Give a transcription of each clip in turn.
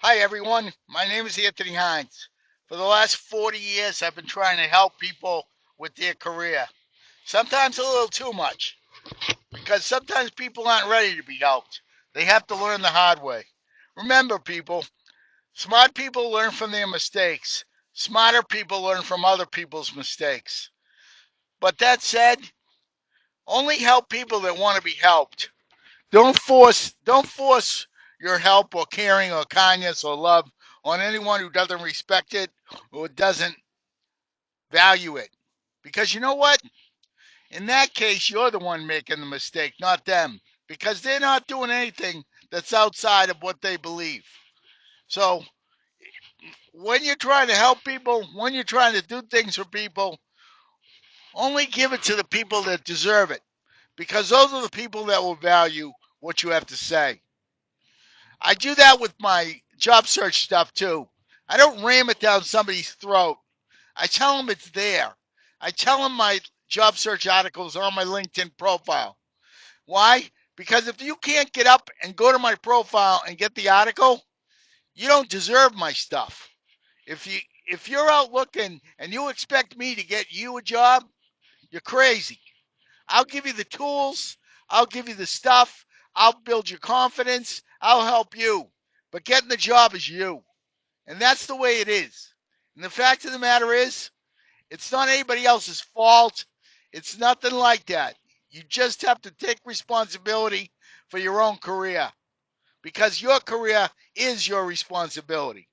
Hi, everyone. My name is Anthony Hines. For the last 40 years, I've been trying to help people with their career. Sometimes a little too much, because sometimes people aren't ready to be helped. They have to learn the hard way. Remember, people, smart people learn from their mistakes. Smarter people learn from other people's mistakes. But that said, only help people that want to be helped. Don't force your help or caring or kindness or love on anyone who doesn't respect it or doesn't value it. Because you know what? In that case, you're the one making the mistake, not them. Because they're not doing anything that's outside of what they believe. So when you're trying to help people, when you're trying to do things for people, only give it to the people that deserve it. Because those are the people that will value what you have to say. I do that with my job search stuff too. I don't ram it down somebody's throat. I tell them it's there. I tell them my job search articles are on my LinkedIn profile. Why? Because if you can't get up and go to my profile and get the article, you don't deserve my stuff. If you if you're out looking and you expect me to get you a job, you're crazy. I'll give you the tools, I'll give you the stuff, I'll build your confidence, I'll help you. But getting the job is you. And that's the way it is. And the fact of the matter is, it's not anybody else's fault. It's nothing like that. You just have to take responsibility for your own career because your career is your responsibility.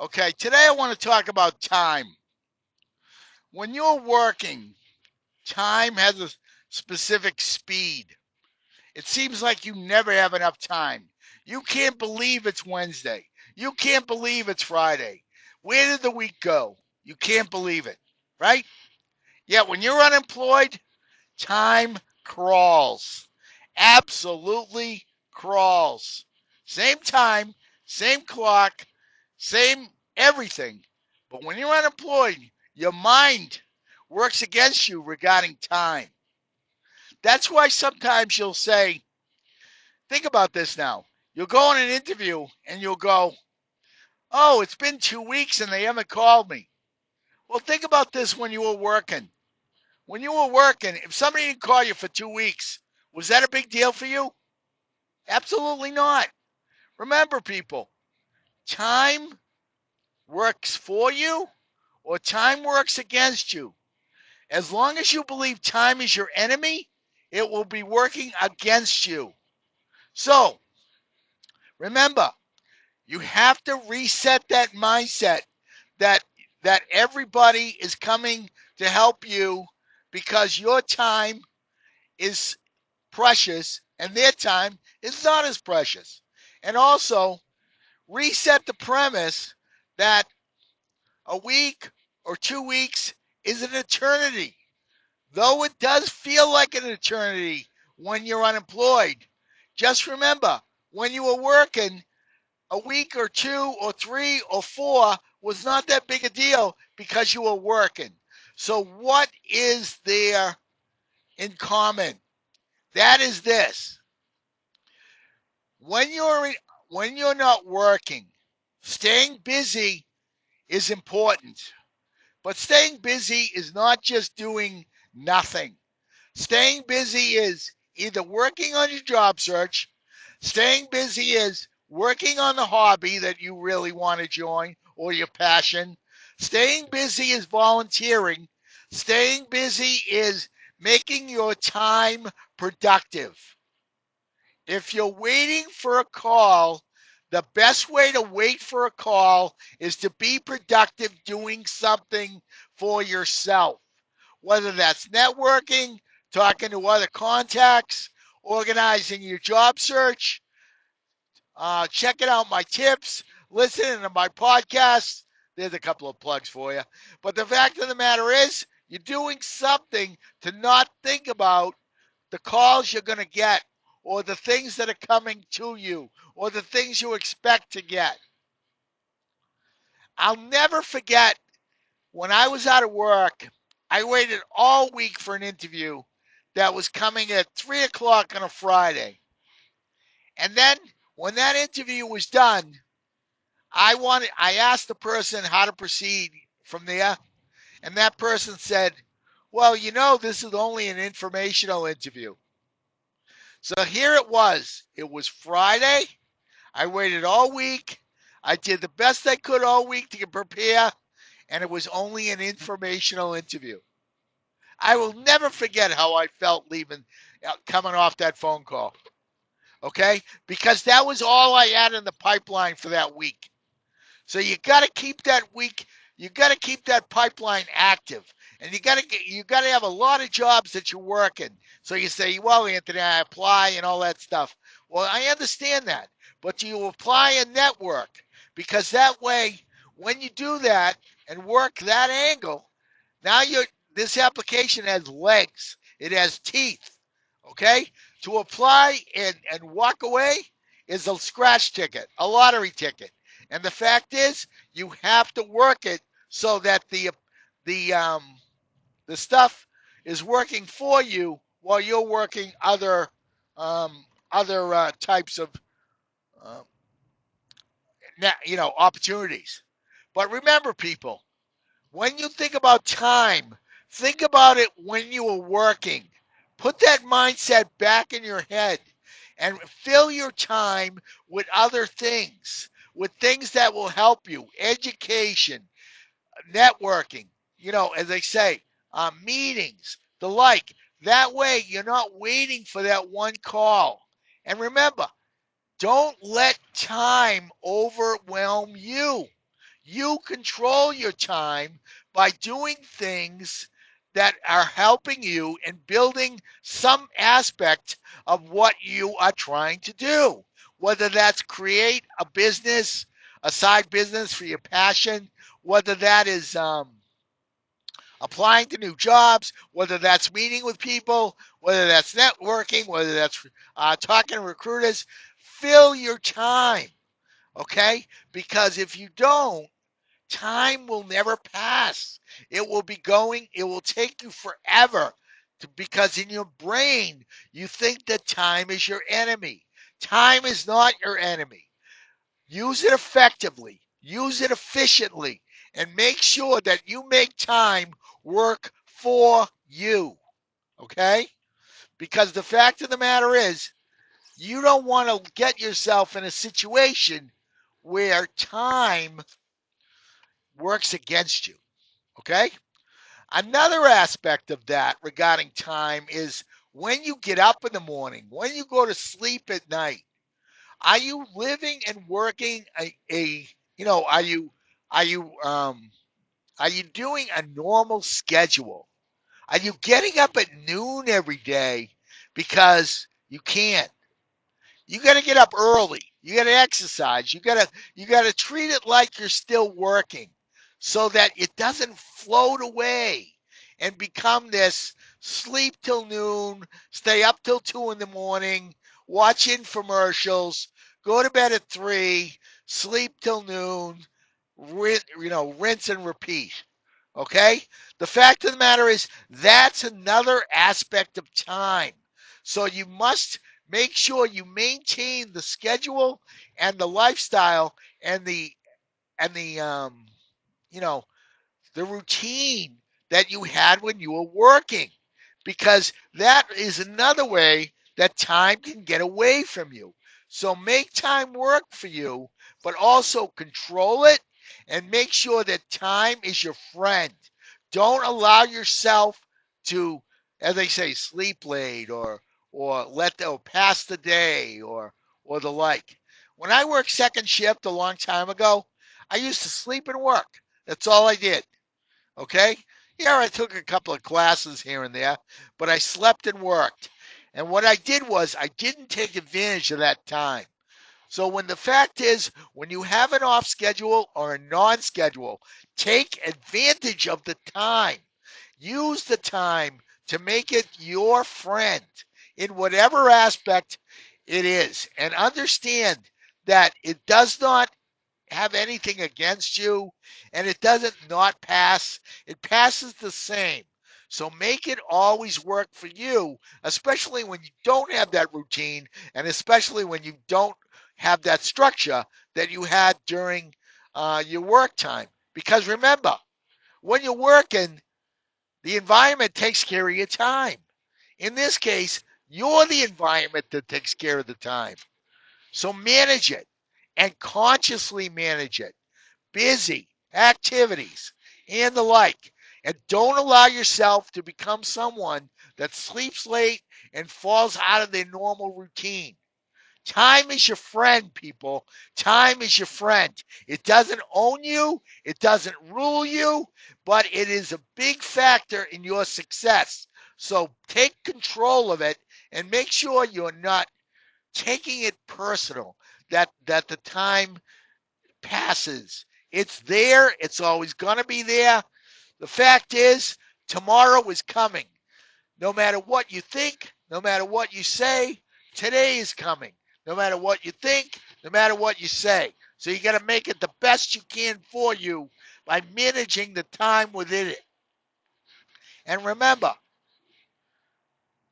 Okay, today I want to talk about time. When you're working, time has a specific speed. It seems like you never have enough time. You can't believe it's Wednesday. You can't believe it's Friday. Where did the week go? You can't believe it, right? Yet when you're unemployed, time crawls. Absolutely crawls. Same time, same clock, same everything. But when you're unemployed, your mind works against you regarding time. That's why sometimes you'll say, think about this now. You'll go on an interview and you'll go, oh, it's been 2 weeks and they haven't called me. Well, think about this when you were working. When you were working, if somebody didn't call you for 2 weeks, was that a big deal for you? Absolutely not. Remember, people, time works for you or time works against you. As long as you believe time is your enemy, it will be working against you. So, remember, you have to reset that mindset that that everybody is coming to help you because your time is precious and their time is not as precious. And also reset the premise that a week or 2 weeks is an eternity. Though it does feel like an eternity when you're unemployed. Just remember, when you were working, a week or 2 or 3 or 4 was not that big a deal because you were working. So, what is there in common? That is this: when you're not working, staying busy is important. But staying busy is not just doing nothing. Staying busy is either working on your job search, staying busy is working on the hobby that you really want to join or your passion. Staying busy is volunteering. Staying busy is making your time productive. If you're waiting for a call, the best way to wait for a call is to be productive doing something for yourself, whether that's networking, talking to other contacts, organizing your job search, checking out my tips, listening to my podcasts. There's a couple of plugs for you. But the fact of the matter is, you're doing something to not think about the calls you're going to get or the things that are coming to you or the things you expect to get. I'll never forget when I was out of work, I waited all week for an interview that was coming at 3 o'clock on a Friday. And then when that interview was done, I asked the person how to proceed from there, and that person said, "Well, this is only an informational interview." So here it was. It was Friday. I waited all week. I did the best I could all week to prepare, and it was only an informational interview. I will never forget how I felt leaving, coming off that phone call. Okay? Because that was all I had in the pipeline for that week. So you got to keep that week, you got to keep that pipeline active. And you got to have a lot of jobs that you're working. So you say, "Well, Anthony, I apply and all that stuff." Well, I understand that. But you apply and network, because that way, when you do that and work that angle, now this application has legs. It has teeth. Okay? To apply and walk away is a scratch ticket, a lottery ticket. And the fact is, you have to work it so that the the stuff is working for you while you're working other types of uh, opportunities. But remember, people, when you think about time, think about it when you are working. Put that mindset back in your head and fill your time with other things, with things that will help you. Education, networking, as I say, meetings, the like. That way, you're not waiting for that one call. And remember, don't let time overwhelm you. You control your time by doing things that are helping you and building some aspect of what you are trying to do. Whether that's create a business, a side business for your passion, whether that is applying to new jobs, whether that's meeting with people, whether that's networking, whether that's talking to recruiters, fill your time, okay? Because if you don't, time will never pass. It will be going, it will take you forever because in your brain, you think that time is your enemy. Time is not your enemy. Use it effectively, use it efficiently, and make sure that you make time work for you. Okay? Because the fact of the matter is, you don't want to get yourself in a situation where time works against you. Okay? Another aspect of that regarding time is when you get up in the morning, when you go to sleep at night, are you living and working are you doing a normal schedule? Are you getting up at noon every day because you can? You got to get up early. You got to exercise. You got to treat it like you're still working so that it doesn't float away and become this sleep till noon, stay up till 2 in the morning, watch infomercials, go to bed at 3, sleep till noon, rinse and repeat. Okay? The fact of the matter is that's another aspect of time. So you must make sure you maintain the schedule and the lifestyle and the you know the routine that you had when you were working, because that is another way that time can get away from you. So make time work for you, but also control it and make sure that time is your friend. Don't allow yourself to, as they say, sleep late or pass the day or the like. When I worked second shift a long time ago, I used to sleep and work. That's all I did. Okay? Yeah, I took a couple of classes here and there, but I slept and worked. And what I did was I didn't take advantage of that time. So when the fact is, when you have an off schedule or a non-schedule, take advantage of the time. Use the time to make it your friend in whatever aspect it is. And understand that it does not have anything against you and it doesn't not pass. It passes the same. So make it always work for you, especially when you don't have that routine and especially when you don't have that structure that you had during your work time. Because remember, when you're working, the environment takes care of your time. In this case, you're the environment that takes care of the time. So manage it and consciously manage it. Busy activities and the like. And don't allow yourself to become someone that sleeps late and falls out of their normal routine. Time is your friend, people. Time is your friend. It doesn't own you, it doesn't rule you, but it is a big factor in your success. So take control of it and make sure you're not taking it personal that the time passes. It's there, it's always going to be there. The fact is, tomorrow is coming. No matter what you think, no matter what you say, today is coming. No matter what you think, no matter what you say. So you got to make it the best you can for you by managing the time within it. And remember,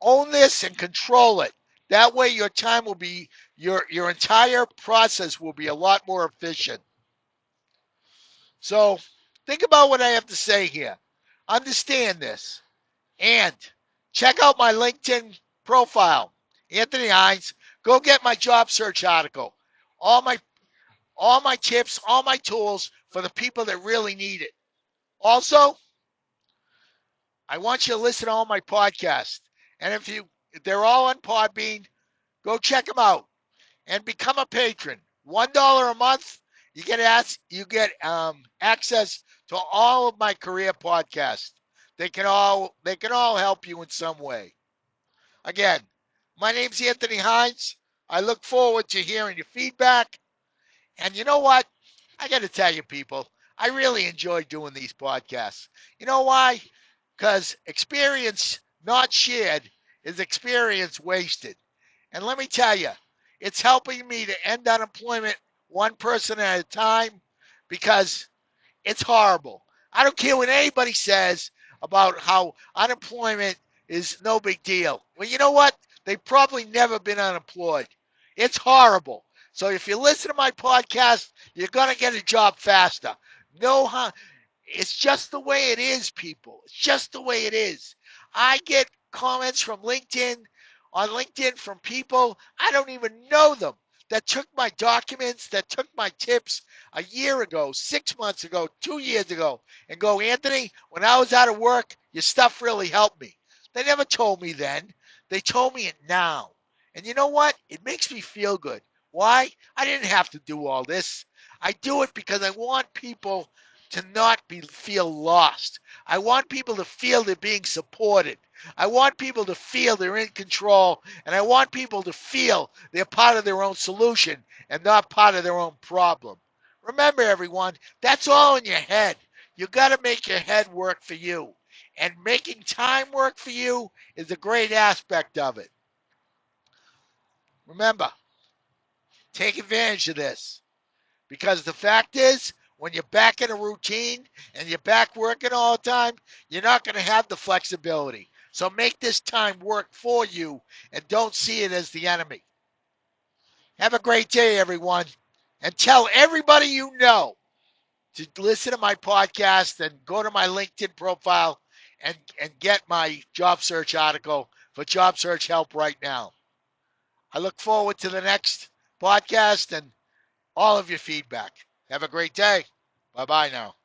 own this and control it. That way your time will be your entire process will be a lot more efficient. So think about what I have to say here. Understand this. And check out my LinkedIn profile, Anthony Hines. Go get my job search article. All my all my tips, all my tools for the people that really need it. Also, I want you to listen to all my podcasts. And if they're all on Podbean, go check them out and become a patron. $1 a month, you get access to all of my career podcasts. They can all help you in some way. Again, my name's Anthony Hines. I look forward to hearing your feedback. And you know what? I got to tell you, people, I really enjoy doing these podcasts. You know why? Because experience not shared is experience wasted. And let me tell you, it's helping me to end unemployment one person at a time because it's horrible. I don't care what anybody says about how unemployment is no big deal. Well, you know what? They've probably never been unemployed. It's horrible. So if you listen to my podcast, you're going to get a job faster. No, it's just the way it is, people. It's just the way it is. I get comments from LinkedIn from people, I don't even know them, that took my documents, that took my tips a year ago, 6 months ago, 2 years ago, and go, Anthony, when I was out of work, your stuff really helped me. They never told me then. They told me it now. And you know what? It makes me feel good. Why? I didn't have to do all this. I do it because I want people to not feel lost. I want people to feel they're being supported. I want people to feel they're in control, and I want people to feel they're part of their own solution and not part of their own problem. Remember, everyone, that's all in your head. You got to make your head work for you. And making time work for you is a great aspect of it. Remember, take advantage of this. Because the fact is, when you're back in a routine and you're back working all the time, you're not going to have the flexibility. So make this time work for you and don't see it as the enemy. Have a great day, everyone. And tell everybody you know to listen to my podcast and go to my LinkedIn profile and get my job search article for job search help right now. I look forward to the next podcast and all of your feedback. Have a great day. Bye bye now.